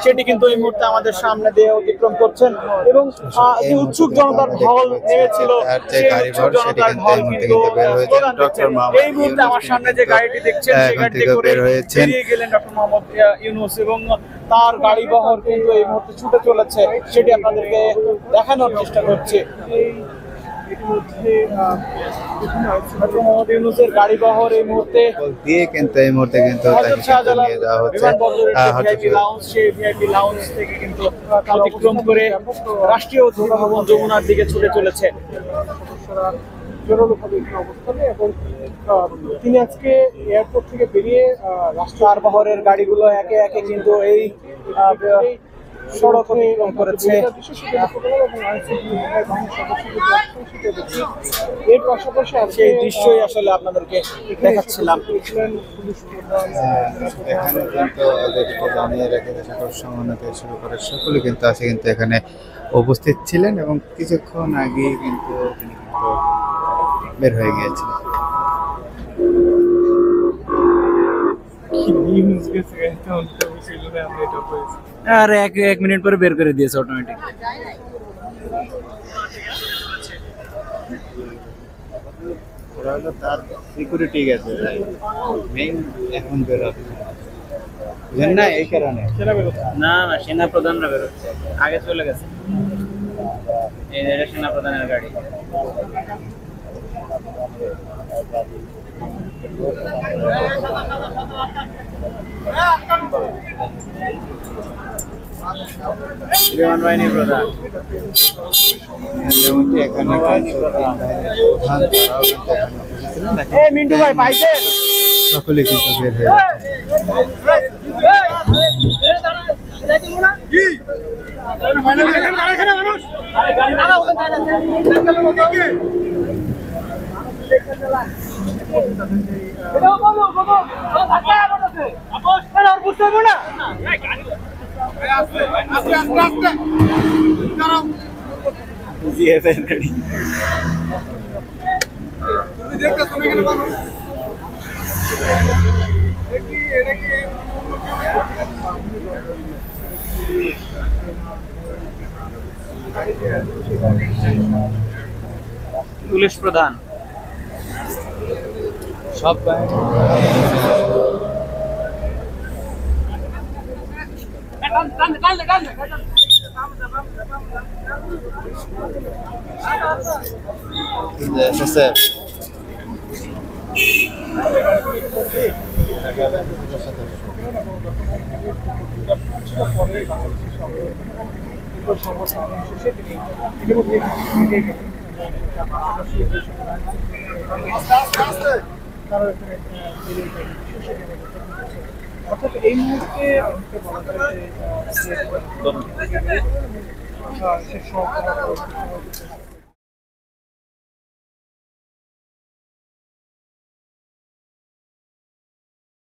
সেটি কিন্তু এই মুহূর্তে আমাদের সামনে দিয়ে অতিক্রম করছেন এবং যে উৎসুক জনতার ঢল নেমেছিল সেই উৎসুক জনতার ঢল কিন্তু স্লোগান দিচ্ছেন। এই মুহূর্তে আমার সামনে যে গাড়িটি দেখছেন সেই গাড়িতে করে বেরিয়ে গেলেন ডক্টর মোহাম্মদ ইউনূস এবং তার গাড়ি বহর কিন্তু এই মুহূর্তে ছুটে চলেছে, সেটি আপনাদেরকে দেখানোর চেষ্টা করছে। মোহাম্মদ ইউনূসের গাড়ি বহর এই মুহূর্তে দিয়ে কিন্তু এই মুহূর্তে কিন্তু নিয়ে যাওয়া হচ্ছে ভিআইপি লাউঞ্জ থেকে কিন্তু অতিক্রম করে রাষ্ট্রীয় অতিথি ভবন যমুনার দিকে ছুটে চলেছে। জোরালোভাবে অবস্থানে এবং তিনি আজকে এয়ারপোর্ট থেকে বেরিয়ে রাষ্ট্র বহরের গাড়িগুলো একে একে কিন্তু এই সড়ক অতিক্রম করেছে। এর পাশাপাশি সেই দৃশ্যই আসলে আপনাদেরকে দেখাচ্ছিলাম। এখানে কিন্তু ওদেরকে জানিয়ে রেখে সকল সম্মান থেকে শুরু করে সকলে কিন্তু আছে কিন্তু এখানে উপস্থিত ছিলেন এবং কিছুক্ষণ আগে কিন্তু তিনি কিন্তু বের হয়ে গিয়েছিলেন। আর এক মিনিট পরে বের করে দিয়েছে অটোমেটিক। ওরা হলো তার সিকিউরিটি গেছে মেইন এখন বের হচ্ছে না এই কারণে না না সেনা প্রধানরা বেরোচ্ছে, আগে চলে গেছে। এটা সেনা প্রধানের গাড়ি। বিমান বাহিনী প্রধান যেমনটি এখানে মিন্টু ভাই পাইছেন, সকলে কিন্তু বের হয়ে পুলিশ প্রধান সব অর্থাৎ এই মুহূর্তে বলা যায়